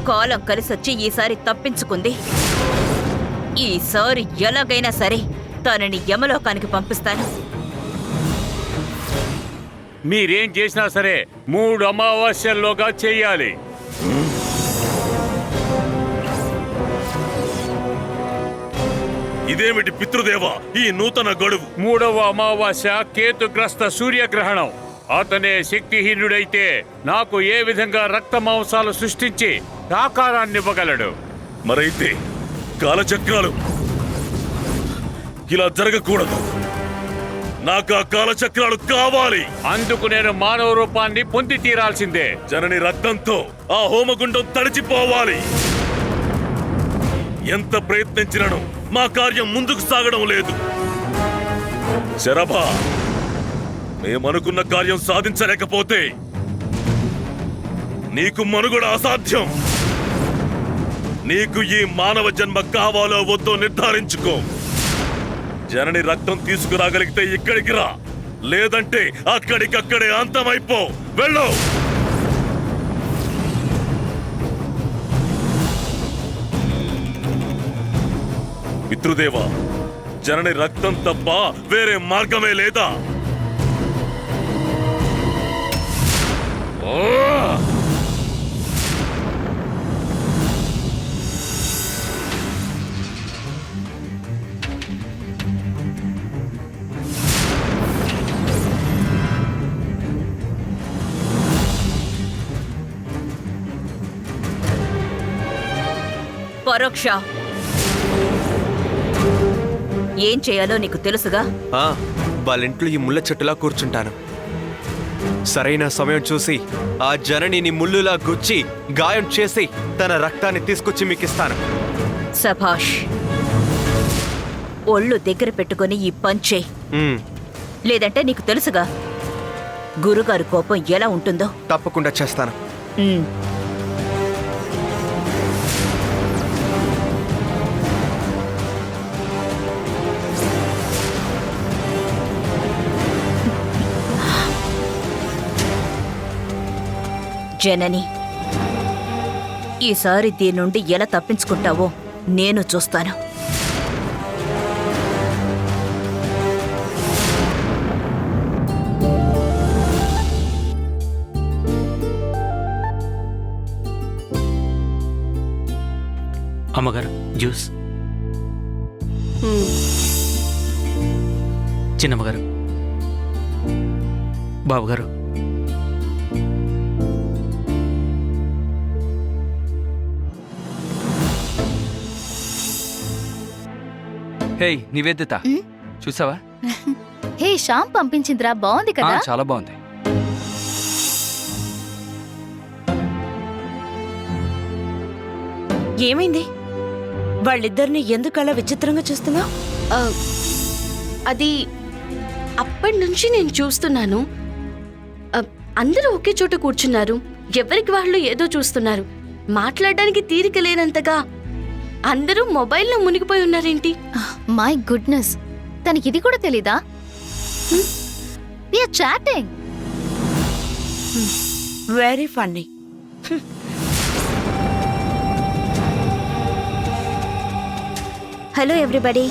కాలం కలిసొచ్చి ఈసారి తప్పించుకుంది. ఈసారి ఎలాగైనా సరే తనని యమలోకానికి పంపిస్తాను. మీరేం చేసినా సరే 3 అమావాస్యల్లోగా చెయ్యాలి. ఇదేమిటి పితృదేవ ఈ నూతన గడువు? 3వ అమావాస్య కేతుగ్రస్త సూర్యగ్రహణం. అతనే శక్తిహీనుడైతే నాకు ఏ విధంగా రక్త మాంసాలు సృష్టించి ఆకారాన్నివ్వగలడు. మరైతే కాలచక్రాలు ఇలా జరగకూడదు. నాకు ఆ కాలచక్రాలు కావాలి. అందుకు నేను మానవ రూపాన్ని పొంది తీరాల్సిందే. జనని రక్తంతో ఆ హోమగుండం తడిచిపోవాలి. ఎంత ప్రయత్నించినను మా కార్యం ముందుకు సాగడం లేదు. శరభ, మేమనుకున్న కార్యం సాధించలేకపోతే నీకు మనుగడ అసాధ్యం. నీకు ఈ మానవ జన్మ కావాలో వద్దో నిర్ధారించుకో. జనని రక్తం తీసుకురాగలిగితే ఇక్కడికి రా, లేదంటే అక్కడికక్కడే అంతమైపో. వెళ్ళు. పితృదేవ, జనని రక్తం తప్ప వేరే మార్గమే లేదా? పరోక్ష, ఏం చేయాలో నీకు తెలుసుగా? వాళ్ళింట్లో ఈ ముళ్ళ చెట్టులా కూర్చుంటాను. సరైన సమయం చూసి ఆ జననిని ముళ్ళులా గుచ్చి గాయం చేసి తన రక్తాన్ని తీసుకొచ్చి మీకిస్తాను. సభాష్. ఒళ్ళు దగ్గర పెట్టుకుని ఈ పంచే. లేదంటే నీకు తెలుసుగా గురుగారు కోపం ఎలా ఉంటుందో. తప్పకుండా చేస్తాను. జనని, ఈసారి దీని నుండి ఎలా తప్పించుకుంటావో నేను చూస్తాను. అమ్మగారు జ్యూస్. చిన్నమ్మగారు, బాబుగారు. హే నివేదిత, చూసావా? హే శ్యామ్ పంపించిందిరా, బాగుంది కదా? చాలా బాగుంది. ఏమైంది? వాళ్ళిద్దరిని ఎందుకలా విచిత్రంగా చూస్తున్నావు? అది అప్పటి నుంచి నేను చూస్తున్నాను. అందరూ ఒకే చోట కూర్చున్నారు, ఎవరికి వాళ్ళు ఏదో చూస్తున్నారు. మాట్లాడడానికి తీరిక లేనంతగా అందరూ మొబైల్లో మునిగిపోయి ఉన్నారేంటి? మై గుడ్నెస్, తనకి ఇది కూడా తెలీదా? We are chatting. Very funny. Hello everybody.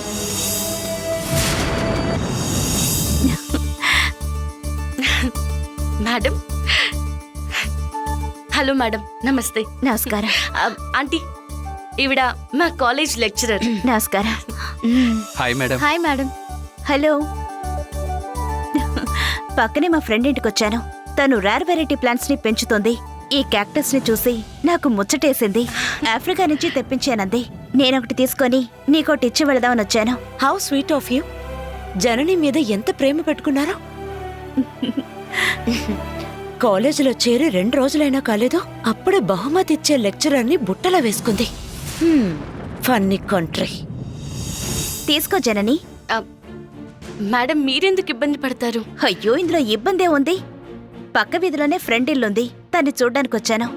Madam. Hello madam, నమస్తే. నమస్కారం. ఆంటీ, ఈవిడ మా కాలేజ్ లెక్చరర్. నమస్కారం. Hi madam. Hi madam. Hello. పక్కనే మా ఫ్రెండ్ ఇంటికి వచ్చాను. తను రేర్ వెరైటీ ప్లాంట్స్ ని పెంచుతోంది. ఈ క్యాక్టస్ ని చూసి నాకు ముచ్చటేసింది. ఆఫ్రికా నుంచి తెప్పించానంది. నేనొకటి తీసుకొని నీకోటి ఇచ్చి వెళదామని వచ్చాను. How sweet of you. Janani మీద ఎంత ప్రేమ పెట్టుకున్నారో. కాలేజీలో చేరి 2 రోజులైనా కాలేదు, అప్పుడే బహుమతి ఇచ్చే లెక్చరర్ని బుట్టలా వేసుకుంది. Funny country. తీసుకో జనని. మేడం, మీరెందుకు ఇబ్బంది పడతారు? అయ్యో, ఇందులో ఇబ్బందే ఉంది. పక్క వీధిలోనే ఫ్రెండ్ ఇల్లుంది, తన్ని చూడ్డానికి వచ్చాను.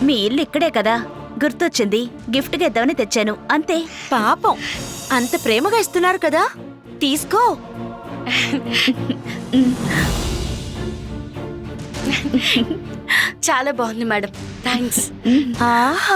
మీ ఇల్లు ఇక్కడే కదా, గుర్తొచ్చింది. గిఫ్ట్ గా ఇద్దామని తెచ్చాను, అంతే. పాపం, అంత ప్రేమగా ఇస్తున్నారు కదా, తీసుకో. చాలా బాగుంది మేడం, థ్యాంక్స్. ఆహా.